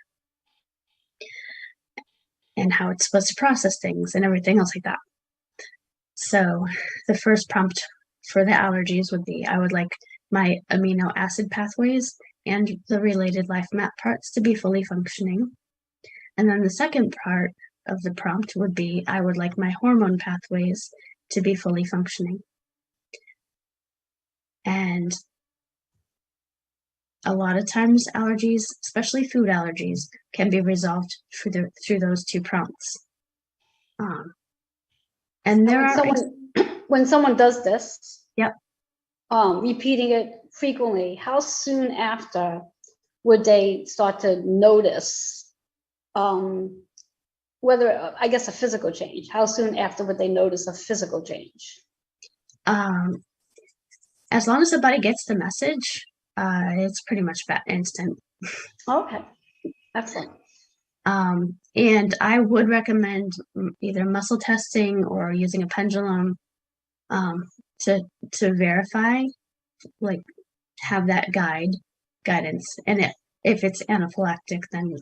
and how it's supposed to process things and everything else like that. So the first prompt for the allergies would be, I would like my amino acid pathways and the related life map parts to be fully functioning. And then the second part of the prompt would be, I would like my hormone pathways to be fully functioning. And a lot of times allergies, especially food allergies, can be resolved through those two prompts. And there are when someone does this, yep, repeating it frequently, how soon after would they start to notice whether, I guess, a physical change? How soon after would they notice a physical change? As long as the body gets the message, it's pretty much instant. Okay, excellent. And I would recommend either muscle testing or using a pendulum to verify, like have that guidance. And if it's anaphylactic, then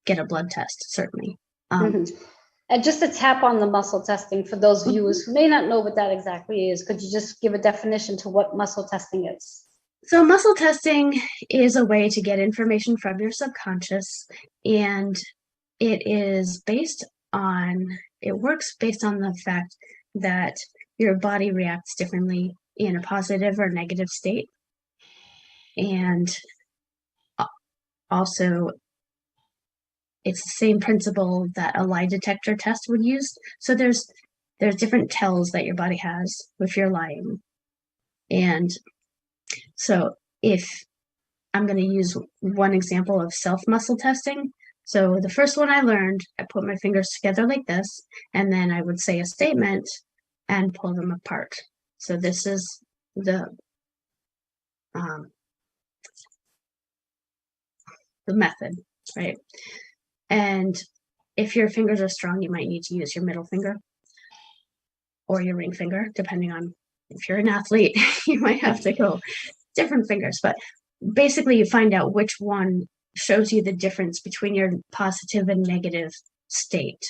get a blood test, certainly. And just to tap on the muscle testing for those viewers who may not know what that exactly is, could you just give a definition to what muscle testing is? So muscle testing is a way to get information from your subconscious, and it works based on the fact that your body reacts differently in a positive or negative state. And also, it's the same principle that a lie detector test would use. So there's different tells that your body has if you're lying. And so if I'm going to use one example of self-muscle testing. So the first one I learned, I put my fingers together like this, and then I would say a statement and pull them apart. So this is the method, right? And if your fingers are strong, you might need to use your middle finger or your ring finger, depending on if you're an athlete, you might have to go different fingers. But basically, you find out which one shows you the difference between your positive and negative state.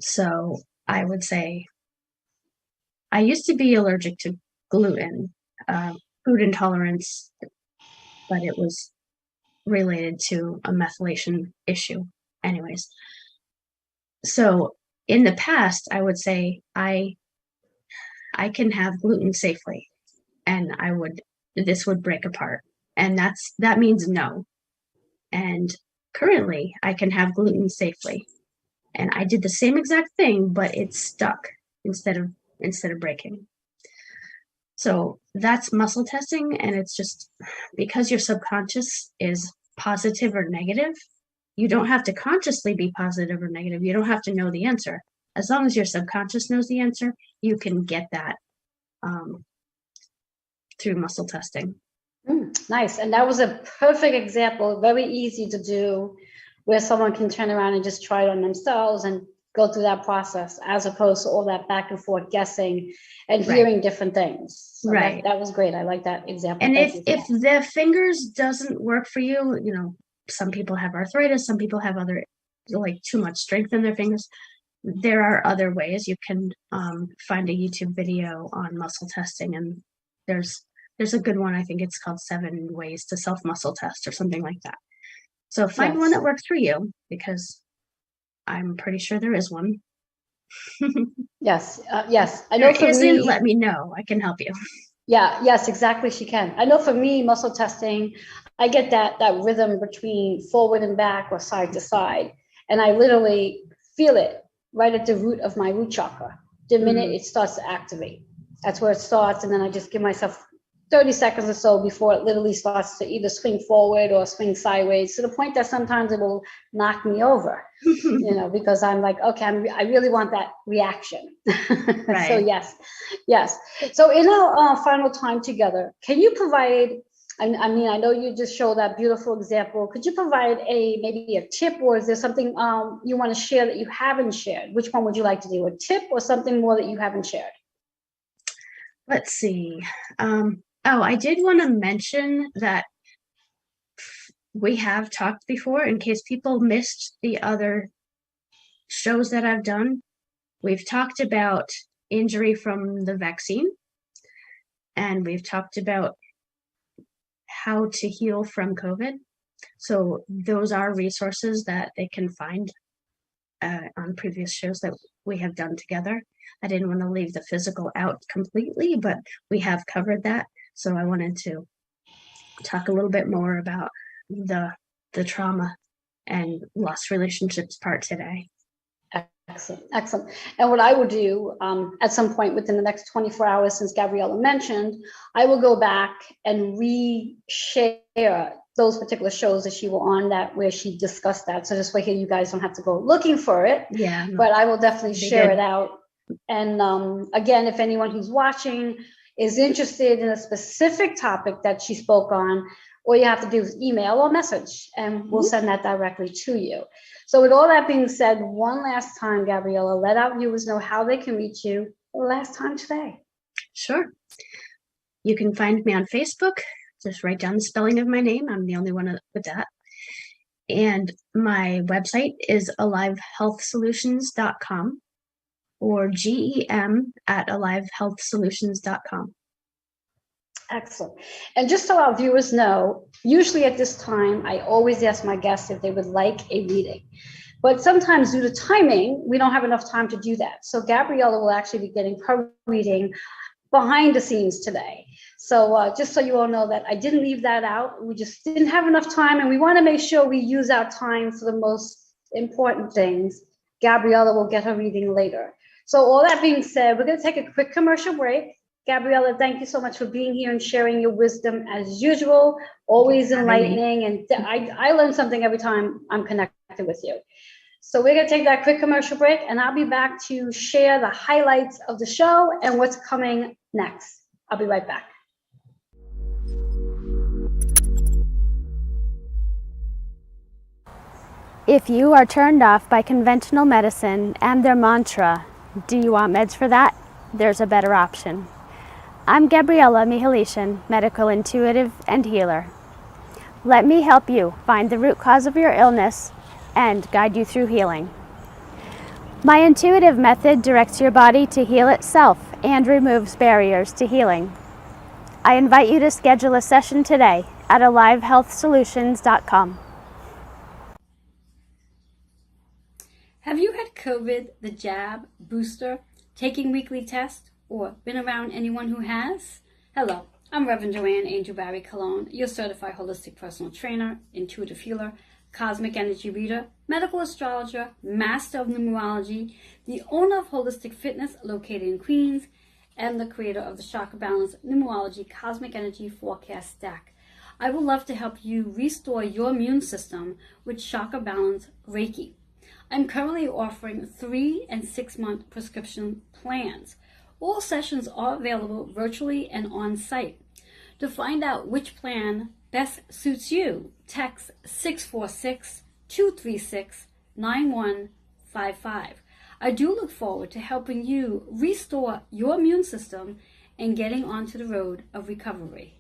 So I would say I used to be allergic to gluten, food intolerance, but it was related to a methylation issue. Anyways, so in the past, I would say I can have gluten safely, and this would break apart, and that means no. And currently, I can have gluten safely, and I did the same exact thing, but it's stuck instead of breaking. So that's muscle testing, and it's just because your subconscious is positive or negative, you don't have to consciously be positive or negative. You don't have to know the answer. As long as your subconscious knows the answer, you can get that through muscle testing. Nice. And that was a perfect example, very easy to do, where someone can turn around and just try it on themselves and go through that process, as opposed to all that back and forth guessing and hearing different things. So right. That was great. I like that example. And if the fingers doesn't work for you, some people have arthritis, some people have other, like too much strength in their fingers. There are other ways. You can find a YouTube video on muscle testing, and there's a good one. I think it's called 7 Ways to Self-Muscle Test or something like that. So find one that works for you, because I'm pretty sure there is one. Yes. I know for me, let me know. I can help you. Yeah, yes, exactly. She can. I know for me, muscle testing, I get that rhythm between forward and back or side to side. And I literally feel it right at the root of my root chakra. The minute it starts to activate, that's where it starts. And then I just give myself 30 seconds or so before it literally starts to either swing forward or swing sideways, to the point that sometimes it will knock me over, because I'm like, okay, I really want that reaction. Right. So yes. So in our final time together, can you provide, I know you just showed that beautiful example. Could you provide maybe a tip, or is there something you want to share that you haven't shared? Which one would you like to do, a tip or something more that you haven't shared? Let's see. Oh, I did want to mention that we have talked before, in case people missed the other shows that I've done. We've talked about injury from the vaccine, and we've talked about how to heal from COVID. So those are resources that they can find on previous shows that we have done together. I didn't want to leave the physical out completely, but we have covered that. So I wanted to talk a little bit more about the trauma and lost relationships part today. Excellent, excellent. And what I will do at some point within the next 24 hours, since Gabriella mentioned, I will go back and re-share those particular shows that she were on that where she discussed that. So this way here, you guys don't have to go looking for it. Yeah. But I will definitely share good. it out. And again, if anyone who's watching is interested in a specific topic that she spoke on, all you have to do is email or message, and we'll send that directly to you. So with all that being said, one last time, Gabriella, let our viewers know how they can reach you last time today. Sure. You can find me on Facebook. Just write down the spelling of my name. I'm the only one with that. And my website is alivehealthsolutions.com or gem@alivehealthsolutions.com. Excellent. And just so our viewers know, usually at this time, I always ask my guests if they would like a reading. But sometimes due to timing, we don't have enough time to do that. So Gabriella will actually be getting her reading behind the scenes today. So just so you all know that I didn't leave that out. We just didn't have enough time, and we want to make sure we use our time for the most important things. Gabriella will get her reading later. So all that being said, we're going to take a quick commercial break. Gabriella, thank you so much for being here and sharing your wisdom as usual, always enlightening. And I learn something every time I'm connected with you. So we're going to take that quick commercial break, and I'll be back to share the highlights of the show and what's coming next. I'll be right back. If you are turned off by conventional medicine and their mantra, "Do you want meds for that?" there's a better option. I'm Gabriella Mihalichin, medical intuitive and healer. Let me help you find the root cause of your illness and guide you through healing. My intuitive method directs your body to heal itself and removes barriers to healing. I invite you to schedule a session today at alivehealthsolutions.com. Have you had COVID, the jab, booster, taking weekly tests, or been around anyone who has? Hello, I'm Reverend Joanne Angel Barry Cologne, your certified holistic personal trainer, intuitive healer, cosmic energy reader, medical astrologer, master of numerology, the owner of Holistic Fitness located in Queens, and the creator of the Chakra Balance Numerology Cosmic Energy Forecast Stack. I would love to help you restore your immune system with Chakra Balance Reiki. I'm currently offering 3 and 6 month prescription plans. All sessions are available virtually and on site. To find out which plan best suits you, text 646-236-9155. I do look forward to helping you restore your immune system and getting onto the road of recovery.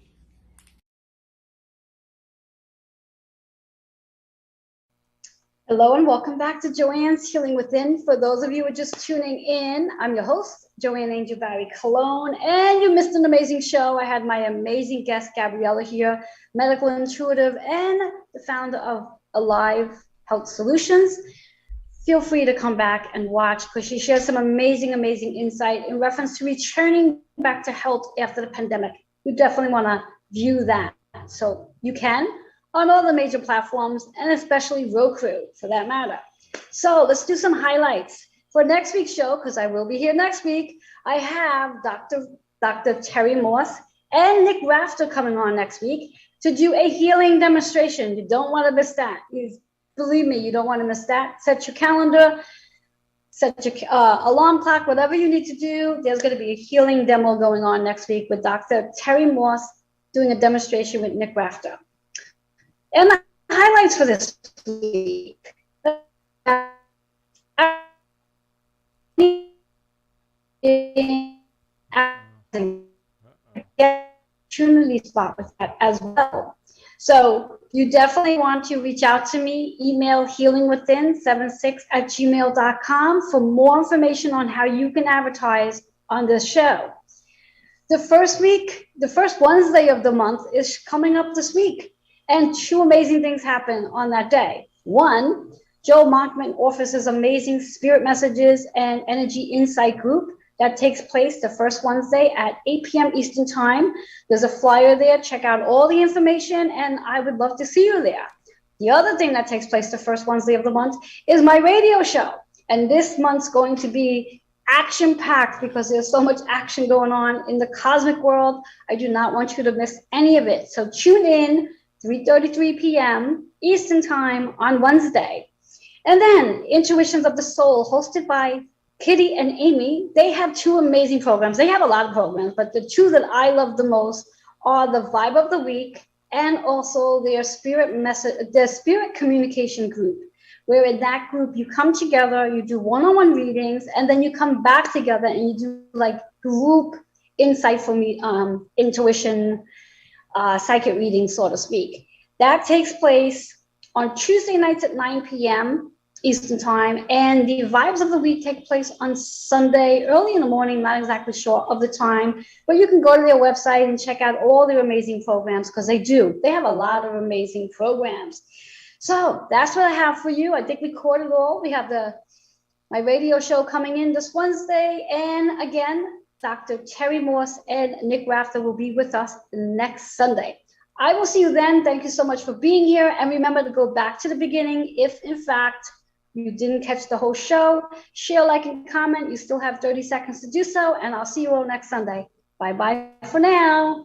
Hello and welcome back to Joanne's Healing Within. For those of you who are just tuning in, I'm your host, Joanne Angel Barry Cologne, and you missed an amazing show. I had my amazing guest, Gabriella, here, medical intuitive and the founder of Alive Health Solutions. Feel free to come back and watch because she shares some amazing, amazing insight in reference to returning back to health after the pandemic. You definitely want to view that. So you can on all the major platforms, and especially Roku, for that matter. So let's do some highlights. For next week's show, because I will be here next week, I have Dr. Terry Morse and Nick Rafter coming on next week to do a healing demonstration. You don't want to miss that. Believe me, you don't want to miss that. Set your calendar, set your alarm clock, whatever you need to do. There's going to be a healing demo going on next week with Dr. Terry Morse doing a demonstration with Nick Rafter. And the highlights for this week. opportunity spot with that as well. So you definitely want to reach out to me, email healingwithin76@gmail.com for more information on how you can advertise on this show. The first Wednesday of the month is coming up this week, and two amazing things happen on that day. One, Joe Monkmint offers his amazing spirit messages and energy insight group that takes place the first Wednesday at 8 p.m. Eastern Time. There's a flyer there. Check out all the information, and I would love to see you there. The other thing that takes place the first Wednesday of the month is my radio show, and this month's going to be action-packed because there's so much action going on in the cosmic world. I do not want you to miss any of it. So tune in 3:33 p.m. Eastern Time on Wednesday. And then Intuitions of the Soul, hosted by Kitty and Amy. They have two amazing programs. They have a lot of programs, but the two that I love the most are the Vibe of the Week and also their spirit communication group, where in that group you come together, you do one-on-one readings, and then you come back together and you do like group insightful intuition, psychic readings, so to speak. That takes place on Tuesday nights at 9 p.m. Eastern Time, and the Vibes of the Week take place on Sunday early in the morning, not exactly sure of the time, but you can go to their website and check out all their amazing programs, because they have a lot of amazing programs. So that's what I have for you. I think we caught it all. We have my radio show coming in this Wednesday, and again, Dr. Terry Morse and Nick Rafter will be with us next Sunday. I will see you then. Thank you so much for being here, and remember to go back to the beginning if in fact you didn't catch the whole show. Share, like, and comment. You still have 30 seconds to do so, and I'll see you all next Sunday. Bye-bye for now.